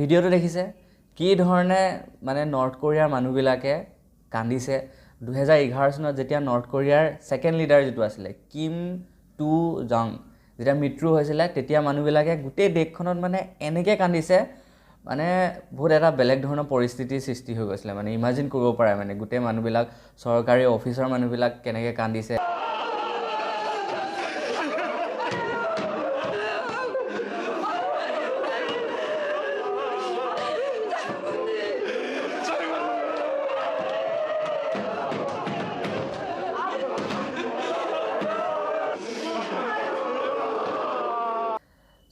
ভিডিঅ'টো দেখিছে কি ধৰণে মানে নৰ্থ কোৰিয়াৰ মানুহবিলাকে কান্দিছে 2011 চনত যেতিয়া নৰ্থ কোৰিয়াৰ ছেকেণ্ড লিডাৰ যিটো আছিলে কিম টু জং যেতিয়া মৃত্যু হৈছিলে তেতিয়া মানুহবিলাকে গোটেই দেশখনত মানে এনেকৈ কান্দিছে মানে বহুত এটা বেলেগ ধৰণৰ পৰিস্থিতিৰ সৃষ্টি হৈ গৈছিলে মানে ইমাজিন কৰিব পাৰে মানে গোটেই মানুহবিলাক চৰকাৰী অফিচৰ মানুহবিলাক কেনেকৈ কান্দিছে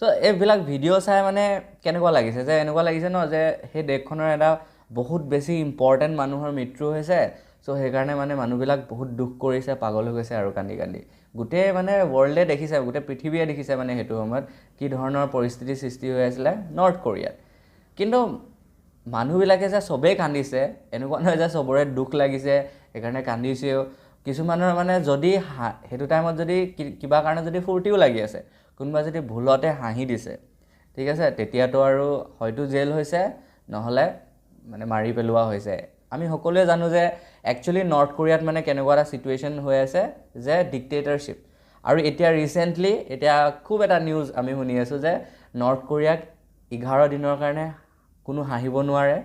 So এইবিলাক ভিডিঅ' চাই মানে কেনেকুৱা লাগিছে যে এনেকুৱা লাগিছে ন যে সেই দেশখনৰ এটা বহুত বেছি ইম্পৰ্টেণ্ট মানুহৰ মৃত্যু হৈছে চ' সেইকাৰণে মানে মানুহবিলাক বহুত দুখ কৰিছে পাগল হৈ গৈছে আৰু কান্দি কান্দি গোটেই মানে ৱৰ্ল্ডে দেখিছে গোটেই পৃথিৱীয়ে দেখিছে মানে সেইটো সময়ত কি ধৰণৰ পৰিস্থিতিৰ সৃষ্টি হৈ আছিলে নৰ্থ কোৰিয়াত কিন্তু মানুহবিলাকে যে চবেই কান্দিছে এনেকুৱা নহয় যে চবৰে দুখ লাগিছে সেইকাৰণে কান্দিছেও কিছুমানৰ মানে যদি সেইটো টাইমত যদি কিবা কাৰণে যদি ফূৰ্তিও লাগি আছে কোনোবা যদি ভুলতে হাঁহি দিছে ঠিক আছে তেতিয়াতো আৰু হয়তো জেল হৈছে নহলে মানে মাৰি পেলোৱা হৈছে আমি সকলোৱে জানো যে একচুয়ালি নৰ্থ কোৰিয়াত মানে কেনেকুৱা এটা সিচুৱেশন হৈ আছে যে ডিক্টেটৰশিপ আৰু এতিয়া ৰিসেন্টলি এতিয়া খুব এটা নিউজ আমি শুনি আছো যে নৰ্থ কোৰিয়াক 11 দিনৰ কাৰণে কোনো হাঁহিব নোৱাৰে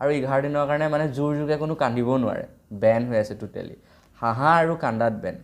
আৰু 11 দিনৰ কাৰণে মানে জোৰ জোৰকে কোনো কান্দিব নোৱাৰে বেন হৈ আছে টোটালি হাঁহা আৰু কান্দাত বেন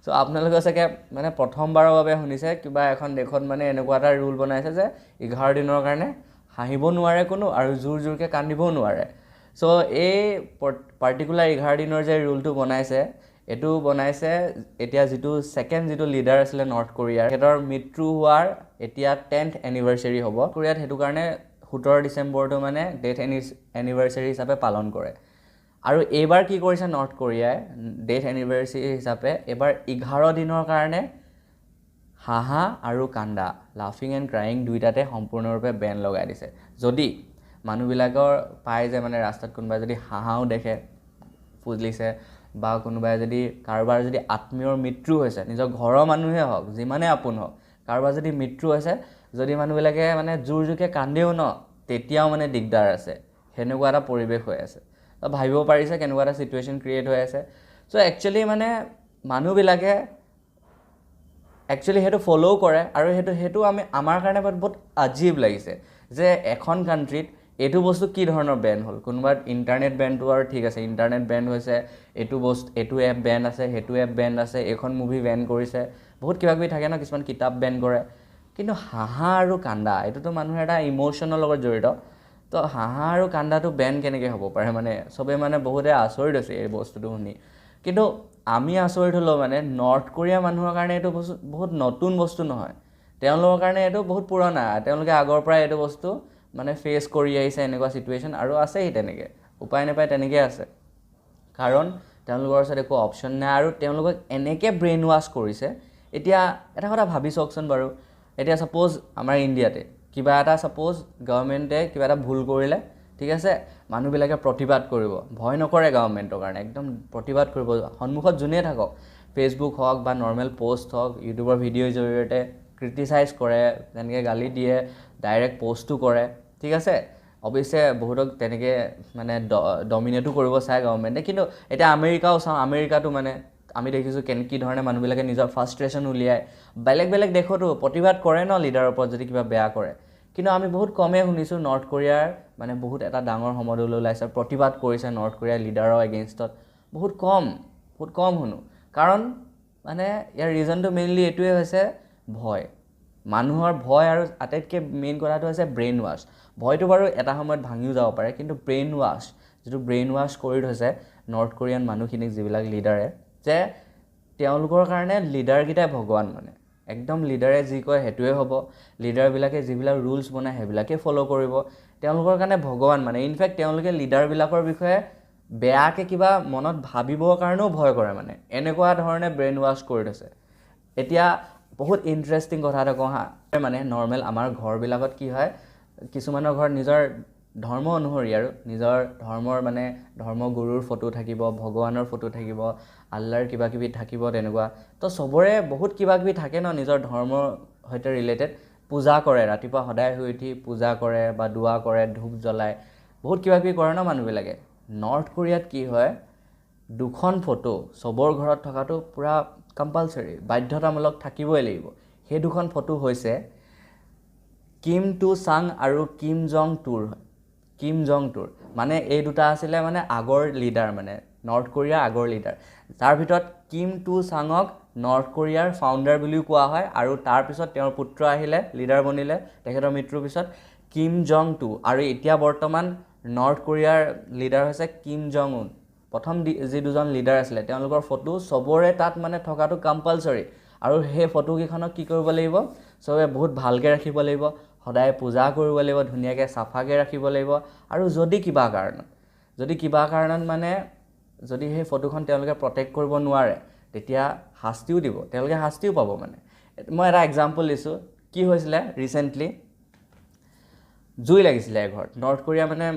সো আপোনালোকে চাগে মানে প্ৰথমবাৰৰ বাবে শুনিছে কিবা এখন দেশত মানে এনেকুৱা এটা ৰুল বনাইছে যে 11 দিনৰ কাৰণে হাঁহিব নোৱাৰে কোনো আৰু জোৰ জোৰকে কান্দিব নোৱাৰে সো এই পাৰ্টিকুলাৰ 11 দিনৰ যে ৰুলটো বনাইছে এটো বনাইছে এতিয়া যেটো সেকেন্ড যেটো লিডাৰ আছিল নৰ্থ কোৰিয়াৰ হেতৰ মৃত্যু হোৱাৰ এতিয়া 10th এনিভাৰ্সাৰী হ'ব কোৰিয়াত হেতু কাৰণে 17 ডিসেম্বৰটো মানে ডেথ এনিভাৰ্সাৰী হিচাপে পালন কৰে আৰু এবাৰ কি কৰিছে নৰ্থ কোৰিয়াই ডেথ এনিভাৰ্সাৰী হিচাপে এবাৰ 11 দিনৰ কাৰণে হাহা আৰু কান্দা লাফিং এণ্ড ক্ৰাইং দুইটাতে সম্পূৰ্ণৰূপে বেন লগাই দিছে যদি মানুহবিলাকৰ পায় যে মানে ৰাস্তাত কোনোবা যদি হাহাও দেখে ফুজলিছে বা কোনোবাই যদি কাৰোবাৰ যদি আত্মীয়ৰ মৃত্যু হৈছে নিজৰ ঘৰৰ মানুহে হওক যিমানে আপোন হওক কাৰোবাৰ যদি মৃত্যু হৈছে যদি মানুহবিলাকে মানে জোৰ জোৰকে কান্দেও ন তেতিয়াও মানে দিগদাৰ আছে হেনেকুৱা এটা পৰিবেশ হৈ আছে ভাবিব পাৰিছে কেনেকুৱা এটা সিচুৱেশন ক্ৰিয়েট হৈ আছে সো একচুয়ালি মানে মানুহবিলাকে একচুয়ালি হেতু ফলো কৰে আৰু হেতু আমি আমাৰ কাৰণে বহুত আজীব লাগিছে যে এখন কান্ট্ৰিত এটো বস্তু কি ধৰণৰ বেন হল কোনোবা ইন্টাৰনেট বেনটো আৰু ঠিক আছে ইন্টাৰনেট বেন হৈছে এটো বস্তু এটো এপ বেন আছে হেতু এপ বেন আছে এখন মুভি বেন কৰিছে বহুত কিবা কিবি থাকে ন কিছুমান কিতাপ বেন কৰে কিন্তু হাহা আৰু কান্দা এটোতো মানুহৰ এটা ইমোশনৰ লগত জড়িত তো হাহা আৰু কান্দাটো বেন কেনেকৈ হ'ব পাৰে মানে সবে মানে বহুতে আচৰিত আছে এই বস্তুটো শুনি কিন্তু আমি আচৰিত হলো মানে নৰ্থ কোৰিয়া মানুহৰ কাৰণে এটো বহুত নতুন বস্তু নহয় তেওঁলোকৰ কাৰণে এটো বহুত পুৰণা তেওঁলোকে আগৰ পৰা এটো বস্তু মানে ফেস কৰি আহিছে এনেকুৱা সিচুৱেশন আৰু আছে হি তেনেকে উপায় নাপায় তেনেকে আছে কাৰণ তেওঁলোকৰ ওচৰত একো অপচন নাই আৰু তেওঁলোকক এনেকে ব্ৰেইন ওয়াশ কৰিছে এতিয়া এটা কথা ভাবি চকচোন বাৰু এতিয়া সাপোজ আমাৰ ইণ্ডিয়াতে কিবা এটা সাপোজ গভৰ্নমেন্টে কিবা এটা ভুল কৰিলে ঠিক আছে মানুহবিলাকে প্ৰতিবাদ কৰিব ভয় নকৰে গভৰ্নমেন্টৰ কাৰণে একদম প্ৰতিবাদ কৰিব সন্মুখত জুনে থাকক ফেসবুক হওক বা নৰ্মেল পোষ্ট হওক ইউটিউবৰ ভিডিঅ'ৰ জৰিয়তে ক্ৰিটিসাইজ কৰে তেনেকে গালি দিয়ে ডাইৰেক্ট পোষ্টটো কৰে ঠিক আছে অবশ্যই বহুতক তেনেকে মানে ডমিনেটো কৰিব চাই গভৰ্নমেন্টে কিন্তু এটা আমেৰিকাও চাও আমেৰিকাটো মানে আমি দেখিছো কি ধৰণে মানুহবিলাকে নিজৰ ফ্ৰাষ্ট্ৰেচন উলিয়ায় বেলেগ দেখোটো প্ৰতিবাদ কৰে ন লিডাৰৰ ওপৰত যদি কিবা বেয়া কৰে কিন্তু আমি বহুত কমে শুনিছো নৰ্থ কোৰিয়াৰ মানে বহুত এটা ডাঙৰ সমদল ওলাইছে প্ৰতিবাদ কৰিছে নৰ্থ কোৰিয়াৰ লিডাৰৰ এগেইনষ্টত বহুত কম শুনো কাৰণ মানে ইয়াৰ ৰিজনটো মেইনলি এটোৱে হৈছে ভয় মানুহৰ ভয় আৰু আটাইতকৈ মেইন কথাটো হৈছে ব্ৰেইন ওয়াশ ভয়টো বাৰু এটা সময়ত ভাঙিও যাব পাৰে কিন্তু ব্ৰেইন ওয়াশ যেটো ব্ৰেইন ওয়াশ কৰি থৈছে নৰ্থ কোৰিয়ান মানুহখিনিক যিবিলাক লিডাৰে যে তেওঁলোকৰ কাৰণে লিডাৰ গিটাই ভগৱান মানে একদম লিডাৰে যি কয় হেতুৱে হ'ব লিডাৰবিলাকে যিবিলাক ৰুলছ বনায় হেবিলাকে ফলো কৰিব তেওঁলোকৰ কাৰণে ভগৱান মানে ইনফ্যাক্ট তেওঁলোকে লিডাৰবিলাকৰ বিষয়ে বেয়াকে কিবা মনত ভাবিবৰ কাৰণেও ভয় কৰে মানে এনেকুৱা ধৰণে ব্ৰেইন ওয়াশ কৰি থৈছে এতিয়া বহুত ইন্টাৰেষ্টিং কথা এটা কওঁ হা মানে নৰ্মেল আমাৰ ঘৰবিলাকত কি হয় কিছুমানৰ ঘৰত নিজৰ ধৰ্ম অনুসৰি আৰু নিজৰ ধৰ্মৰ মানে ধৰ্মগুৰুৰ ফটো থাকিব ভগৱানৰ ফটো থাকিব আল্লাহৰ কিবা কিবি থাকিব তেনেকুৱা তো সবৰে বহুত কিবা কিবি থাকে ন নিজৰ ধৰ্মৰ সৈতে ৰিলেটেড পূজা কৰে, ৰাতিপুৱা সদায় শুই উঠি পূজা কৰে বা দোৱা কৰে, ধূপ জ্বলায়, বহুত কিবা কিবি কৰে ন মানুহবিলাকে। নৰ্থ কোৰিয়াত কি হয়, 2খন ফটো চবৰ ঘৰত থকাটো পূৰা কম্পালচৰি, বাধ্যতামূলক থাকিবই লাগিব। সেই 2খন ফটো হৈছে কিম টু চাং আৰু কিম জং টুৰ হয়। কিম জং টুৰ মানে এই দুটা আছিলে মানে আগৰ লিডাৰ, মানে নৰ্থ কোৰিয়াৰ আগৰ লিডাৰ। তাৰ ভিতৰত কিম টু চাঙক নৰ্থ কোৰিয়াৰ ফাউণ্ডাৰ বুলিও কোৱা হয়, আৰু তাৰপিছত তেওঁৰ পুত্ৰ আহিলে, লিডাৰ বনিলে তেখেতৰ মৃত্যুৰ পিছত কিম জং টু, আৰু এতিয়া বৰ্তমান নৰ্থ কোৰিয়াৰ লিডাৰ হৈছে কিম জং উন। প্ৰথম যি দুজন লিডাৰ আছিলে তেওঁলোকৰ ফটো চবৰে তাত মানে থকাটো কম্পালচৰি, আৰু সেই ফটোকেইখনক কি কৰিব লাগিব, চবে বহুত ভালকৈ ৰাখিব লাগিব, সদায় পূজা কৰিব লাগিব, ধুনীয়াকৈ চাফাকৈ ৰাখিব লাগিব। আৰু যদি কিবা কাৰণত মানে যদি সেই ফটোখন তেওঁলোকে প্ৰটেক্ট কৰিব নোৱাৰে তেতিয়া শাস্তিও দিব, তেওঁলোকে শাস্তিও পাব। মানে মই এটা এক্সাম্পল দিছোঁ, কি হৈছিলে ৰিচেণ্টলি জুই লাগিছিলে এঘৰত, নৰ্থ কোৰিয়া মানে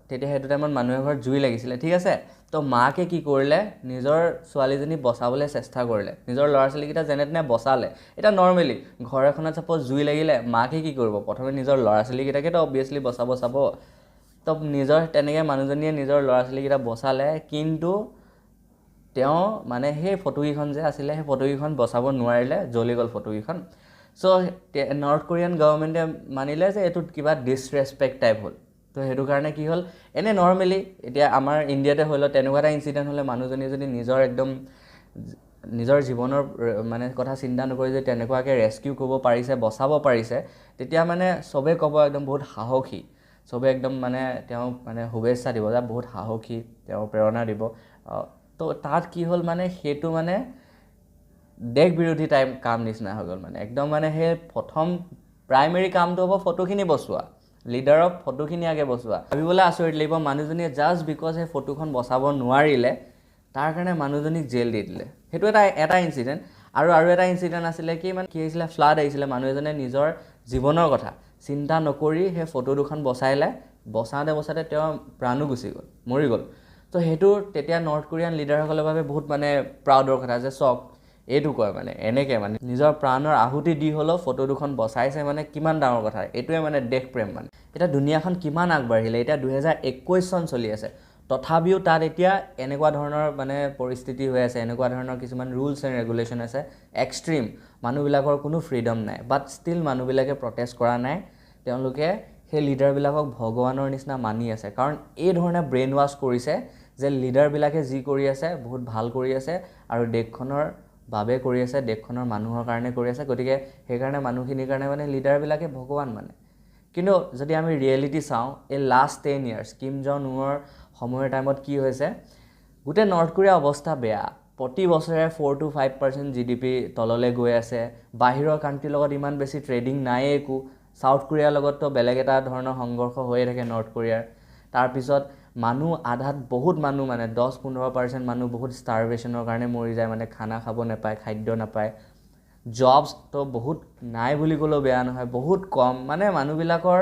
তেতিয়া সেইটো টাইমত মানুহ এঘৰত জুই লাগিছিলে, ঠিক আছে। তো মাকে কি কৰিলে, নিজৰ ছোৱালীজনী বচাবলৈ চেষ্টা কৰিলে, নিজৰ ল'ৰা ছোৱালীকেইটা যেনে তেনে বচালে। এতিয়া নৰ্মেলি ঘৰ এখনত ছাপ'জ জুই লাগিলে মাকে কি কৰিব, প্ৰথমে নিজৰ ল'ৰা ছোৱালীকেইটাকেতো অবভিয়াছলি বচাব চাব। তো তেনেকৈ মানুহজনীয়ে নিজৰ ল'ৰা ছোৱালীকেইটা বচালে, কিন্তু তেওঁ মানে সেই ফটোকেইখন যে আছিলে সেই ফটোকেইখন বচাব নোৱাৰিলে, জ্বলি গ'ল ফটোকেইখন। চ' নৰ্থ কোৰিয়ান গভৰ্ণমেণ্টে মানিলে যে এইটোত কিবা ডিছৰেচপেক্ট টাইপ হ'ল। তো সেইটো কাৰণে কি হ'ল, এনে নৰ্মেলি এতিয়া আমাৰ ইণ্ডিয়াতে হ'ল তেনেকুৱা এটা ইনচিডেণ্ট হ'লে মানুহজনী যদি নিজৰ জীৱনৰ মানে কথা চিন্তা নকৰি যদি তেনেকুৱাকৈ ৰেস্কিউ কৰিব পাৰিছে, বচাব পাৰিছে, তেতিয়া মানে চবেই ক'ব একদম বহুত সাহসী, চবেই একদম মানে তেওঁক মানে শুভেচ্ছা দিব যে বহুত সাহসী, তেওঁ প্ৰেৰণা দিব। তো তাত কি হ'ল মানে সেইটো মানে দেশ বিৰোধী টাইপ কাম নিচিনা হৈ গ'ল। মানে একদম মানে সেই প্ৰথম প্ৰাইমেৰী কামটো হ'ব ফটোখিনি বচোৱা, লিডাৰক ফটোখিনি আগে বচোৱা। ভাবিবলৈ আচৰিত লাগিব, মানুহজনীয়ে জাষ্ট বিকজ সেই ফটোখন বচাব নোৱাৰিলে তাৰ কাৰণে মানুহজনীক জেল দি দিলে। সেইটো এটা ইনচিডেণ্ট। আৰু এটা ইনচিডেণ্ট আছিলে কি, মানে কি হৈছিলে, ফ্লাড আহিছিলে, মানুহ এজনে নিজৰ জীৱনৰ কথা চিন্তা নকৰি সেই ফটো দুখন বচাওঁতে তেওঁ প্ৰাণো গুচি গ'ল, মৰি গ'ল। তো সেইটো তেতিয়া নৰ্থ কোৰিয়ান লিডাৰসকলৰ বাবে বহুত মানে প্ৰাউডৰ কথা যে চক এইটো কয় মানে এনেকৈ মানে নিজৰ প্ৰাণৰ আহুতি দি হ'লেও ফটো দুখন বচাইছে, মানে কিমান ডাঙৰ কথা। এইটোৱে মানে দেশ প্ৰেম। মানে এতিয়া দুনিয়াখন কিমান আগবাঢ়িলে, এতিয়া 2021 চন চলি আছে, তথাপিও তাত এতিয়া এনেকুৱা ধৰণৰ মানে পৰিস্থিতি হৈ আছে, এনেকুৱা ধৰণৰ কিছুমান ৰুলছ এণ্ড ৰেগুলেশ্যন আছে, এক্সট্ৰিম, মানুহবিলাকৰ কোনো ফ্ৰীডম নাই। বাট ষ্টিল মানুহবিলাকে প্ৰটেষ্ট কৰা নাই, তেওঁলোকে সেই লিডাৰবিলাকক ভগৱানৰ নিচিনা মানি আছে। কাৰণ এই ধৰণে ব্ৰেইন ৱাছ কৰিছে যে লিডাৰবিলাকে যি কৰি আছে বহুত ভাল কৰি আছে, আৰু দেশখনৰ বাবে কৰি আছে, দেশখনৰ মানুহৰ কাৰণে কৰি আছে, গতিকে সেইকাৰণে মানুহখিনিৰ কাৰণে মানে লিডাৰবিলাকে ভগৱান মানে। কিন্তু যদি আমি ৰিয়েলিটি চাওঁ, এই লাষ্ট 10 years কিম জন উনৰ সময়ৰ টাইমত কি হৈছে, গোটেই নৰ্থ কোৰিয়াৰ অৱস্থা বেয়া। প্ৰতি বছৰে 4 to 5% GDP তললৈ গৈ আছে, বাহিৰৰ কাণ্ট্ৰিৰ লগত ইমান বেছি ট্ৰেডিং নাইয়ে একো, ছাউথ কোৰিয়াৰ লগততো বেলেগ এটা ধৰণৰ সংঘৰ্ষ হৈয়ে থাকে নৰ্থ কোৰিয়াৰ। তাৰপিছত মানুহ আধাত বহুত মানুহ মানে 10-15% মানুহ বহুত ষ্টাৰভেশ্যনৰ কাৰণে মৰি যায়, মানে খানা খাব নাপায়, খাদ্য নাপায়। জবছতো বহুত নাই বুলি ক'লেও বেয়া নহয়, বহুত কম, মানে মানুহবিলাকৰ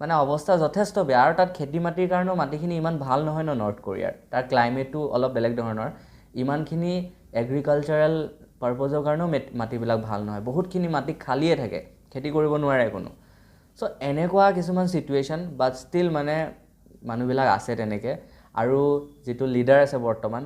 মানে অৱস্থা যথেষ্ট বেয়া। আৰু তাত খেতি মাটিৰ কাৰণেও মাটিখিনি ইমান ভাল নহয় ন নৰ্থ কোৰিয়াৰ, তাৰ ক্লাইমেটটো অলপ বেলেগ ধৰণৰ, ইমানখিনি এগ্ৰিকালচাৰেল পাৰপজৰ কাৰণেও মাটিবিলাক ভাল নহয়, বহুতখিনি মাটি খালিয়ে থাকে, খেতি কৰিব নোৱাৰে কোনো। চ' এনেকুৱা কিছুমান চিটুৱেশ্যন, বাট ষ্টিল মানে মানুহবিলাক আছে তেনেকৈ। আৰু যিটো লিডাৰ আছে বৰ্তমান,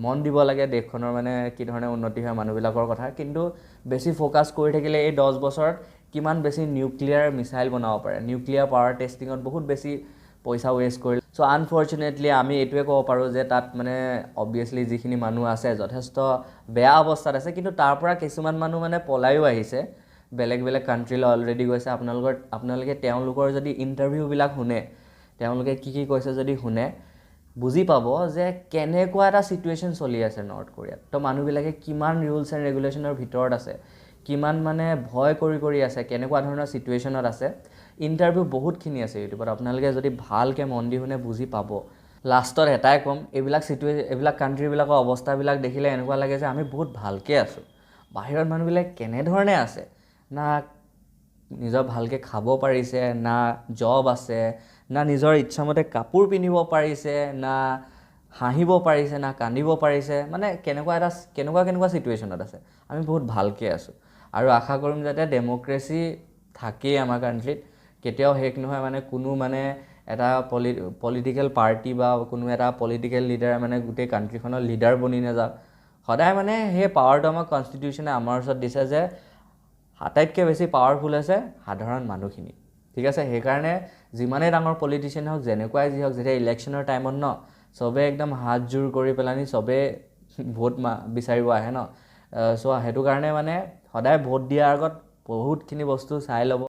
মন দিব লাগে দেশখনৰ মানে কি ধৰণে উন্নতি হয় মানুহবিলাকৰ কথা, কিন্তু বেছি ফ'কাছ কৰি থাকিলে এই 10 বছৰত কিমান বেছি নিউক্লিয়াৰ মিছাইল বনাব পাৰে, নিউক্লিয়াৰ পাৱাৰ টেষ্টিঙত বহুত বেছি পইচা ৱেষ্ট কৰিলে। চ' আনফৰ্চুনেটলি আমি এইটোৱে ক'ব পাৰোঁ যে তাত মানে অবভিয়াছলি যিখিনি মানুহ আছে যথেষ্ট বেয়া অৱস্থাত আছে, কিন্তু তাৰ পৰা কিছুমান মানুহ মানে পলায়ো আহিছে, বেলেগ কাণ্ট্ৰিলৈ অলৰেডি গৈছে। আপোনালোকে তেওঁলোকৰ যদি ইণ্টাৰভিউবিলাক শুনে, তেওঁলোকে কি কৈছে যদি শুনে, বুজি পাব যে কেনেকুৱা এটা চিটুৱেশ্যন চলি আছে নৰ্থ কোৰিয়াত। তো মানুহবিলাকে কিমান ৰুলছ এণ্ড ৰেগুলেশ্যনৰ ভিতৰত আছে, কিমান মানে ভয় কৰি আছে, কেনেকুৱা ধৰণৰ চিটুৱেশ্যনত আছে। ইণ্টাৰভিউ বহুতখিনি আছে ইউটিউবত, আপোনালোকে যদি ভালকৈ মন দি শুনে বুজি পাব। লাষ্টত এটাই ক'ম, এইবিলাক কাণ্ট্ৰিবিলাকৰ অৱস্থাবিলাক দেখিলে এনেকুৱা লাগে যে আমি বহুত ভালকৈ আছোঁ, বাহিৰত মানুহবিলাক কেনেধৰণে আছে, না নিজৰ ভালকৈ খাব পাৰিছে, না জব আছে, না নিজৰ ইচ্ছামতে কাপোৰ পিন্ধিব পাৰিছে, না হাঁহিব পাৰিছে, না কান্দিব পাৰিছে, মানে কেনেকুৱা চিটুৱেশ্যনত আছে। আমি বহুত ভালকৈ আছোঁ, আৰু আশা কৰিম যাতে ডেম'ক্ৰেচি থাকেই আমাৰ কাণ্ট্ৰিত কেতিয়াও শেষ নহয় মানে কোনো মানে এটা পলিটিকেল পাৰ্টি বা কোনো এটা পলিটিকেল লিডাৰ মানে গোটেই কাণ্ট্ৰিখনৰ লিডাৰ বনি নাযাওক সদায় মানে সেই পাৱাৰটো আমাক কনষ্টিটিউশ্যনে আমাৰ ওচৰত দিছে যে আটাইতকৈ বেছি পাৱাৰফুল আছে সাধাৰণ মানুহখিনি ঠিক আছে সেইকাৰণে যিমানেই ডাঙৰ পলিটিচিয়ান হওক যেনেকুৱাই যি হওক যেতিয়া ইলেকশ্যনৰ টাইমত ন চবে একদম হাত জোৰ কৰি পেলানি চবে ভোট বিচাৰিব আহে ন চ' সেইটো কাৰণে মানে সদায় ভোট দিয়াৰ আগত বহুতখিনি বস্তু চাই ল'ব